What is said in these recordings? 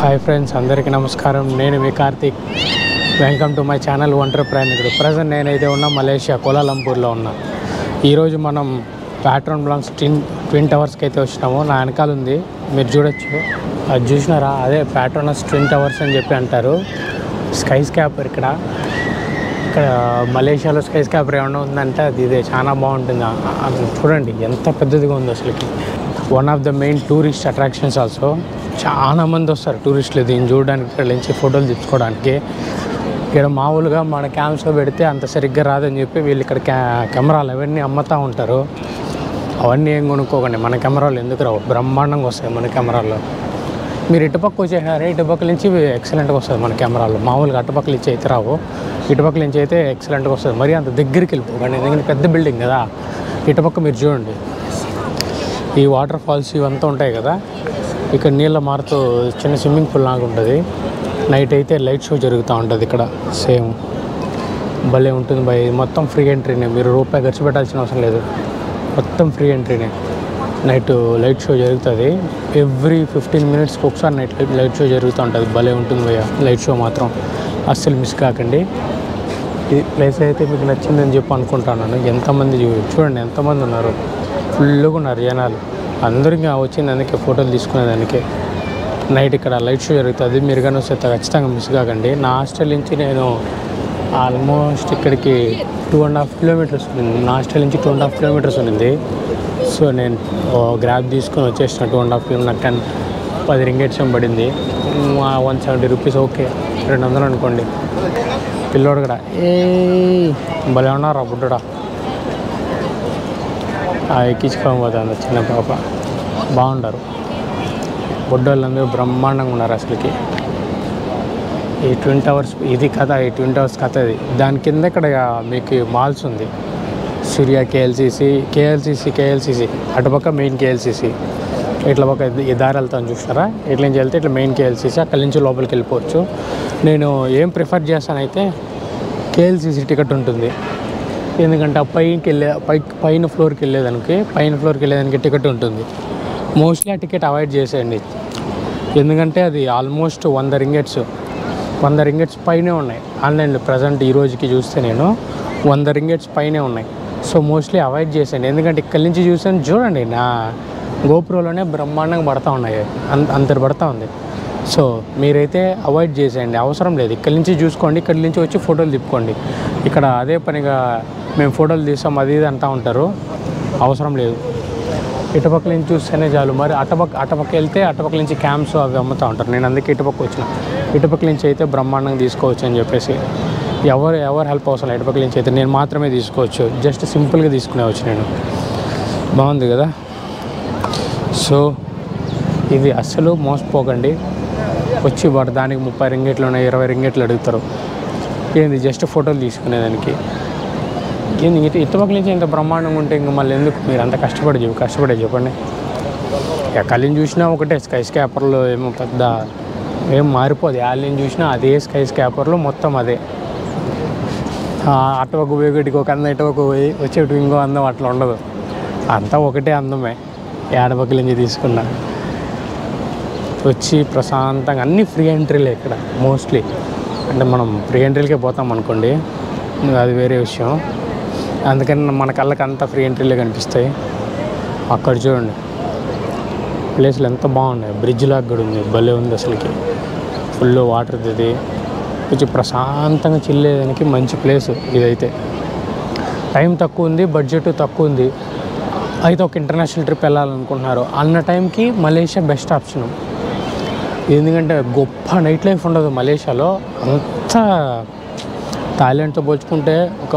Hi friends, అందరికీ నమస్కారం. నేను మీ Karthik. Welcome to my channel Ontari Prayanikudu. Present నేనైతే ఉన్నా మలేషియా కోలాలంపూర్లో ఉన్నా. ఈరోజు మనం ప్యాట్రాన్ బ్లాంక్స్ ట్విన్ టవర్స్కి అయితే వచ్చినాము. నా వెనకాల ఉంది, మీరు చూడొచ్చు. అది చూసినారా? అదే ప్యాట్రానస్ ట్విన్ టవర్స్ అని చెప్పి అంటారు. స్కై స్కాపర్ ఇక్కడ మలేషియాలో స్కై స్కాపర్ ఏమన్నా ఉందంటే అది ఇదే. చాలా బాగుంటుంది. అది చూడండి ఎంత పెద్దదిగా ఉంది అసలుకి. One of the main tourist attractions also. చాలా మంది వస్తారు టూరిస్టులు దీన్ని చూడడానికి, ఇక్కడ నుంచి ఫోటోలు తెచ్చుకోవడానికి. ఇక్కడ మామూలుగా మన క్యామ్స్లో పెడితే అంత సరిగ్గా రాదని చెప్పి వీళ్ళు ఇక్కడ కెమెరాలు అవన్నీ అమ్ముతూ ఉంటారు. అవన్నీ ఏం కొనుక్కోకండి, మన కెమెరాలు ఎందుకు రావు, బ్రహ్మాండంగా వస్తాయి మన కెమెరాల్లో. మీరు ఇటుపక్క వచ్చేసారే, ఇటుపక్క నుంచి ఎక్సలెంట్గా వస్తుంది మన కెమెరాలు. మామూలుగా అటుపక్క నుంచి అయితే రావు, ఇటుపక్క నుంచి అయితే ఎక్సలెంట్గా వస్తుంది. మరి అంత దగ్గరికి వెళ్ళిపోకండి, ఎందుకంటే పెద్ద బిల్డింగ్ కదా. ఇటుపక్క మీరు చూడండి, ఈ వాటర్ ఫాల్స్ ఇవంతా ఉంటాయి కదా. ఇక్కడ నీళ్ళ మారుతూ చిన్న స్విమ్మింగ్ పూల్ లాగా ఉంటుంది. నైట్ అయితే లైట్ షో జరుగుతూ ఉంటుంది ఇక్కడ. సేమ్ భలే ఉంటుంది భయ్. మొత్తం ఫ్రీ ఎంట్రీనే, మీరు రూపాయి ఖర్చు పెట్టాల్సిన అవసరం లేదు. మొత్తం ఫ్రీ ఎంట్రీనే. నైట్ లైట్ షో జరుగుతుంది. ఎవ్రీ 15 మినిట్స్కి ఒకసారి లైట్ షో జరుగుతూ ఉంటుంది. భలే ఉంటుంది భయ్య లైట్ షో మాత్రం. అస్సలు మిస్ కాకండి. ఈ ప్లేస్ అయితే మీకు నచ్చిందని చెప్పి అనుకుంటున్నాను. ఎంతమంది చూడండి, ఎంతమంది ఉన్నారు. ఫుల్గా ఉన్నారు జనాలు. అందరికీ వచ్చింది అందుకే, ఫోటోలు తీసుకునేదానికి. నైట్ ఇక్కడ లైట్ షో జరుగుతుంది. మీరు కానీ వస్తే ఖచ్చితంగా మిస్ కాకండి. నా హాస్టల్ నుంచి నేను ఆల్మోస్ట్ ఇక్కడికి 2.5 కిలోమీటర్స్ ఉంది. నా హాస్టల్ నుంచి 2.5 కిలోమీటర్స్ ఉంది. సో నేను గ్రాబ్ తీసుకొని వచ్చేసిన 2.5 కిలోమీటర్. నాకు 10 రింగేట్స్ పడింది. 170 రూపీస్. ఓకే, 200 అనుకోండి. పిల్లోడు కూడా భలే ఉన్నారా బుడ్డడా. ఎక్కించుకోకపోతుంది చిన్న పాప. బాగుంటారు బుడ్డోళ్ళందరూ, బ్రహ్మాండంగా ఉన్నారు అసలుకి. ఈ ట్విన్ టవర్స్ ఇది కథ, ఈ ట్విన్ టవర్స్ కథ ఇది. దాని కింద ఇక్కడ మీకు మాల్స్ ఉంది. సూర్య కేఎల్సిసి అటుపక్క మెయిన్ కేఎల్సిసి. ఇట్లా ఒక ఈ దారి వెళ్తాను చూసినారా, ఇట్లా నుంచి వెళ్తే ఇట్లా మెయిన్ కేఎల్సిసి, అక్కడి నుంచి లోపలికి వెళ్ళిపోవచ్చు. నేను ఏం ప్రిఫర్ చేస్తానైతే కేఎల్సిసి టికెట్ ఉంటుంది. ఎందుకంటే పైన ఫ్లోర్కి వెళ్ళేదానికి టికెట్ ఉంటుంది. మోస్ట్లీ ఆ టికెట్ అవాయిడ్ చేసేయండి. ఎందుకంటే అది ఆల్మోస్ట్ 100 రింగెట్స్ పైనే ఉన్నాయి ఆన్లైన్లో. ప్రజెంట్ ఈ రోజుకి చూస్తే నేను 100 రింగెట్స్ పైనే ఉన్నాయి. సో మోస్ట్లీ అవాయిడ్ చేసేయండి. ఎందుకంటే ఇక్కడి నుంచి చూసాను చూడండి, నా గోప్రోలోనే బ్రహ్మాండంగా పడతా ఉన్నాయి, అంత పడతా ఉంది. సో మీరైతే అవాయిడ్ చేసేయండి, అవసరం లేదు. ఇక్కడి నుంచి చూసుకోండి, ఇక్కడి నుంచి వచ్చి ఫోటోలు తిప్పుకోండి. ఇక్కడ అదే పనిగా మేము ఫోటోలు తీస్తాం అది ఇది అంటూ ఉంటారు, అవసరం లేదు. ఇటుపక్క నుంచి చూస్తేనే చాలు. మరి అటుపక్క వెళ్తే అటుపక్క నుంచి క్యామ్స్ అవి అమ్ముతూ ఉంటారు. నేను అందుకే ఇటుపక్క వచ్చిన. ఇటుపక్క నుంచి అయితే బ్రహ్మాండంగా తీసుకోవచ్చు అని చెప్పేసి. ఎవరు హెల్ప్ అవసరం లేదు. ఇటుపక్క నుంచి అయితే నేను మాత్రమే తీసుకోవచ్చు, జస్ట్ సింపుల్గా తీసుకునేవచ్చు నేను. బాగుంది కదా. సో ఇది అస్సలు మోసపోకండి. వచ్చి దానికి 30 రింగెట్లు ఉన్నాయి, 20 రింగెట్లు అడుగుతారు. ఏంది జస్ట్ ఫోటోలు తీసుకునేదానికి. ఏంది ఇటుపక్క నుంచి ఇంత బ్రహ్మాండంగా ఉంటే ఇంకా మళ్ళీ ఎందుకు మీరు అంత కష్టపడే చెప్పండి. ఎక్కడిని చూసినా ఒకటే స్కై స్కాపర్లో, ఏమో పెద్ద ఏం మారిపోదు. వాళ్ళని చూసినా అదే స్కై స్కాపర్లో మొత్తం అదే. అటువక పోయేటికి ఒక అందం, ఇటువక పోయి వచ్చేటికి ఇంకో అందం, అట్లా ఉండదు. అంతా ఒకటే అందమే. ఏడపక్కల నుంచి తీసుకున్నా. వచ్చి ప్రశాంతంగా అన్నీ ఫ్రీ ఎంట్రీలే ఇక్కడ మోస్ట్లీ. అంటే మనం ఫ్రీ ఎంట్రీలకే పోతాం అనుకోండి, అది వేరే విషయం. అందుకని మన కళ్ళకి అంతా ఫ్రీ ఎంట్రీలే కనిపిస్తాయి. అక్కడ చూడండి ప్లేస్లు ఎంత బాగున్నాయి. బ్రిడ్జ్ లాగా కూడా ఉంది, భలే ఉంది అసలుకి. ఫుల్ వాటర్ ఇది. కొంచెం ప్రశాంతంగా చిల్లేదానికి మంచి ప్లేస్ ఇదైతే. టైం తక్కువ ఉంది, బడ్జెట్ తక్కువ ఉంది. అయితే ఒక ఇంటర్నేషనల్ ట్రిప్ వెళ్ళాలనుకుంటున్నారు అన్న టైంకి మలేషియా బెస్ట్ ఆప్షను. ఎందుకంటే గొప్ప నైట్ లైఫ్ ఉండదు మలేషియాలో. అంతా థాయిలాండ్తో పోల్చుకుంటే ఒక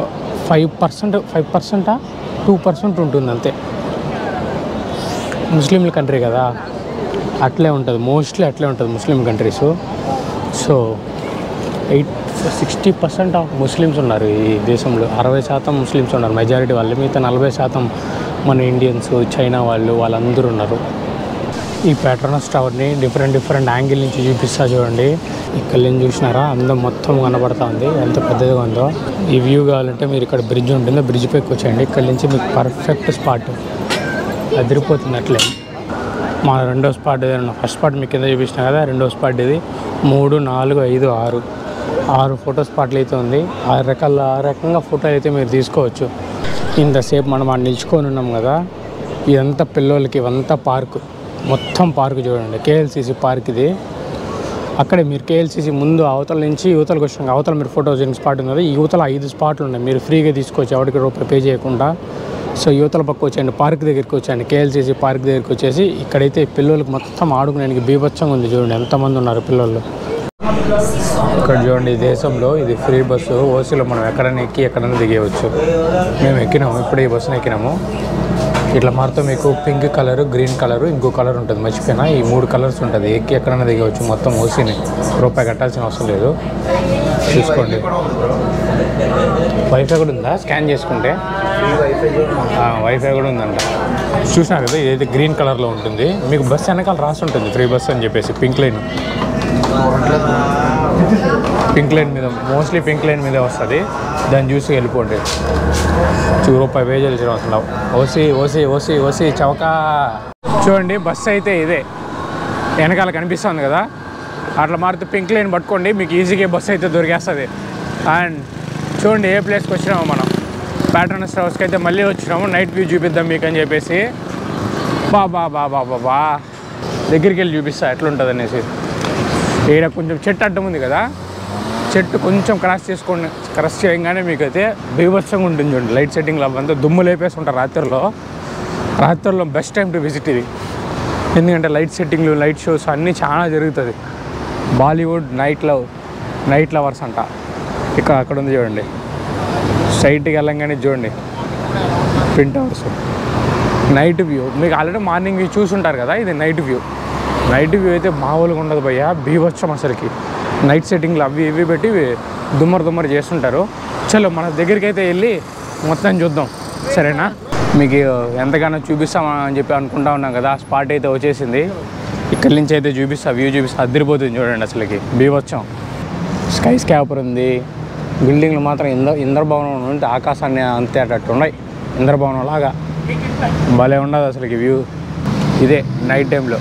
5%, 2% ఉంటుంది అంతే. ముస్లింల కంట్రీ కదా, అట్లే ఉంటుంది. మోస్ట్లీ అట్లే ఉంటుంది Muslim countries. So 60% of Muslims ఉన్నారు ఈ దేశంలో. 60% ముస్లిమ్స్ ఉన్నారు మెజారిటీ వాళ్ళు. మిగతా 40% మన ఇండియన్స్, చైనా వాళ్ళందరూ ఉన్నారు. ఈ ప్యాట్రానస్ టవర్ని డిఫరెంట్ యాంగిల్ నుంచి చూపిస్తా చూడండి. ఇక్కడ నుంచి చూసినారా, అందం మొత్తం కనబడతా ఉంది ఎంత పెద్దదిగా ఉందో. ఈ వ్యూ కావాలంటే మీరు ఇక్కడ బ్రిడ్జ్ ఉంటుంది, బ్రిడ్జ్ పైకి వచ్చేయండి. ఇక్కడ నుంచి మీకు పర్ఫెక్ట్ స్పాట్, అదిరిపోతుంది అట్లే. మా రెండో స్పాట్ ఏదైనా ఫస్ట్ స్పాట్ మీకు కింద చూపించిన కదా, రెండో స్పాట్ ఇది. 3, 4, 5, 6 ఫోటో స్పాట్లు అయితే ఉంది. 6 రకంగా ఫోటో అయితే మీరు తీసుకోవచ్చు. ఇంతసేపు మనం నిల్చుకొని ఉన్నాం కదా, ఇదంతా పిల్లలకి, ఇవంతా పార్కు, మొత్తం పార్కు చూడండి. కేఎల్సిసి పార్క్ ఇది. అక్కడే మీరు కేఎల్సిసి ముందు అవతల నుంచి యువతలకు వచ్చినాక అవతల మీరు ఫోటో తీసిన స్పాట్ ఉంది కదా, ఈ యువతల 5 స్పాట్లు ఉన్నాయి. మీరు ఫ్రీగా తీసుకోవచ్చు, ఎవరికి రూపాయి పే చేయకుండా. సో యువతల పక్క వచ్చేయండి, పార్క్ దగ్గరికి వచ్చేయండి. కేఎల్సిసి పార్క్ దగ్గరికి వచ్చేసి ఇక్కడైతే పిల్లలకి మొత్తం ఆడుకునేందుకు బీభత్సంగా ఉంది. చూడండి ఎంతమంది ఉన్నారు పిల్లలు. ఇక్కడ చూడండి, ఈ దేశంలో ఇది ఫ్రీ బస్సు. ఓసీలో మనం ఎక్కడైనా ఎక్కి ఎక్కడైనా దిగేయవచ్చు. మేము ఎక్కినాము, ఇప్పుడు ఈ బస్సును ఎక్కినాము. ఇట్లా మారుతూ మీకు పింక్ కలరు, గ్రీన్ కలరు, ఇంకో కలర్ ఉంటుంది, మర్చిపోయినా. ఈ 3 కలర్స్ ఉంటుంది. ఎక్కి ఎక్కడైనా దిగవచ్చు. మొత్తం ఓసీని, రూపాయి కట్టాల్సిన అవసరం లేదు. చూసుకోండి. వైఫై కూడా ఉందా? స్కాన్ చేసుకుంటే వైఫై కూడా ఉందంట. చూసినా కదా, ఇదైతే గ్రీన్ కలర్లో ఉంటుంది. మీకు బస్సు వెనకాల రాసి ఉంటుంది ఫ్రీ బస్సు అని చెప్పేసి. పింక్ లైన్ మీద, మోస్ట్లీ పింక్ లైన్ మీదే వస్తుంది. దాన్ని చూసి వెళ్ళిపోండి. రూపాయి పే చేయాల్సిన అవసరం. ఓసీ ఓసీ ఓసీ ఓసీ చౌకా. చూడండి, బస్సు అయితే ఇదే వెనకాల కనిపిస్తుంది కదా, అట్లా మారితే పింక్ లైన్ పట్టుకోండి, మీకు ఈజీగా బస్సు అయితే దొరికేస్తుంది. అండ్ చూడండి, ఏ ప్లేస్కి వచ్చినామో మనం. ప్యాట్రనస్ హౌస్కి అయితే మళ్ళీ వచ్చినాము. నైట్ వ్యూ చూపిద్దాం మీకు అని చెప్పేసి. బా దగ్గరికి వెళ్ళి చూపిస్తా ఎట్లుంటుంది అనేసి. ఈడ కొంచెం చెట్టు అడ్డం ఉంది కదా, చెట్టు కొంచెం క్రాస్ చేయగానే మీకు అయితే బీభత్సంగా ఉంటుంది. చూడండి, లైట్ సెట్టింగ్లో అవంతా దుమ్ము లేపేసుకుంటారు రాత్రిలో బెస్ట్ టైం టు విజిట్ ఇది. ఎందుకంటే లైట్ సెట్టింగ్లు, లైట్ షోస్ అన్నీ చాలా జరుగుతుంది. బాలీవుడ్ నైట్ లవర్స్ అంట. అక్కడ ఉంది చూడండి, స్ట్రైట్కి వెళ్ళంగానే చూడండి ట్విన్ టవర్స్. నైట్ వ్యూ మీకు ఆల్రెడీ మార్నింగ్ వ్యూ చూసుంటారు కదా, ఇది నైట్ వ్యూ అయితే మామూలుగా ఉండదు భయ్య, బీభత్సం అసలుకి. నైట్ సెట్టింగ్లు అవి ఇవి పెట్టి దుమ్మరు చేస్తుంటారు. చలో మన దగ్గరికి అయితే వెళ్ళి మొత్తం చూద్దాం, సరేనా? మీకు ఎంతగానో చూపిస్తామని చెప్పి అనుకుంటా ఉన్నాం కదా, స్పాట్ అయితే వచ్చేసింది. ఇక్కడి నుంచి అయితే వ్యూ చూపిస్తా, అదిరిపోతుంది చూడండి అసలుకి, బీభత్సం. స్కై స్కాపర్ ఉంది, బిల్డింగ్లు మాత్రం ఇంద్రభవనం ఉంటే ఆకాశాన్ని అంతే అట్టు ఉన్నాయి, ఇంద్రభవనం లాగా. భలే ఉండదు అసలుకి వ్యూ. ఇదే నైట్ టైంలో.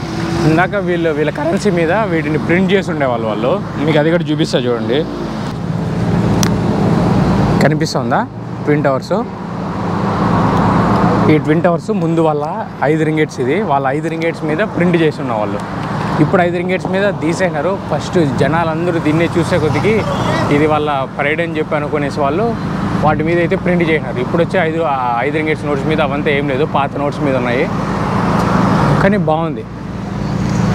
ఇందాక వీళ్ళ కరెన్సీ మీద వీటిని ప్రింట్ చేసి ఉండేవాళ్ళు వాళ్ళు. మీకు అది కూడా చూపిస్తా చూడండి. కనిపిస్తుందా ట్విన్ టవర్స్? ఈ ట్విన్ టవర్స్ ముందు వాళ్ళ 5 రింగేట్స్, ఇది వాళ్ళ 5 రింగేట్స్ మీద ప్రింట్ చేసి ఉన్న వాళ్ళు. ఇప్పుడు 5 రింగేట్స్ మీద తీసేసినారు. ఫస్ట్ జనాలందరూ దీన్నే చూసే కొద్దికి ఇది వాళ్ళ ప్రైడ్ అని చెప్పి అనుకునేసి వాళ్ళు వాటి మీద అయితే ప్రింట్ చేసినారు. ఇప్పుడు వచ్చే 5 రింగేట్స్ నోట్స్ మీద అవంతా ఏం లేదు, పాత నోట్స్ మీద ఉన్నాయి. కానీ బాగుంది,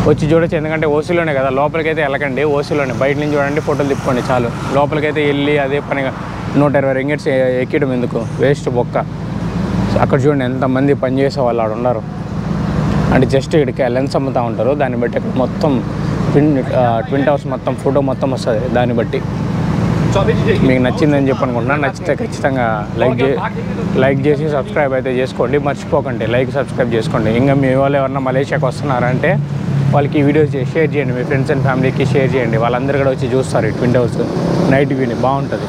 వచ్చి చూడొచ్చు. ఎందుకంటే ఓసీలోనే కదా, లోపలికైతే వెళ్ళకండి, ఓసీలోనే బయట నుంచి చూడండి, ఫోటోలు తిప్పుకోండి చాలు. లోపలికైతే వెళ్ళి అదే పనిగా 120 రింగేట్స్ ఎక్కడం ఎందుకు, వేస్ట్ బొక్క. అక్కడ చూడండి ఎంతమంది పనిచేసే వాళ్ళు ఆడ ఉన్నారు. అంటే జస్ట్ ఇక్కడికి లెన్స్ అమ్ముతూ ఉంటారు, దాన్ని బట్టి అక్కడ మొత్తం ట్విన్ టవర్స్ మొత్తం ఫోటో మొత్తం వస్తుంది. దాన్ని బట్టి మీకు నచ్చిందని చెప్పి అనుకుంటున్నాను. నచ్చితే ఖచ్చితంగా లైక్ చేసి సబ్స్క్రైబ్ అయితే చేసుకోండి, మర్చిపోకండి. సబ్స్క్రైబ్ చేసుకోండి. ఇంకా మీ వాళ్ళు ఎవరన్నా మలేషియాకి వస్తున్నారంటే వాళ్ళకి ఈ వీడియో షేర్ చేయండి, మీ ఫ్రెండ్స్ అండ్ ఫ్యామిలీకి షేర్ చేయండి. వాళ్ళందరూ కూడా వచ్చి చూస్తారు ఈ ట్విన్ టవర్స్ నైట్ వ్యూని, బాగుంటుంది.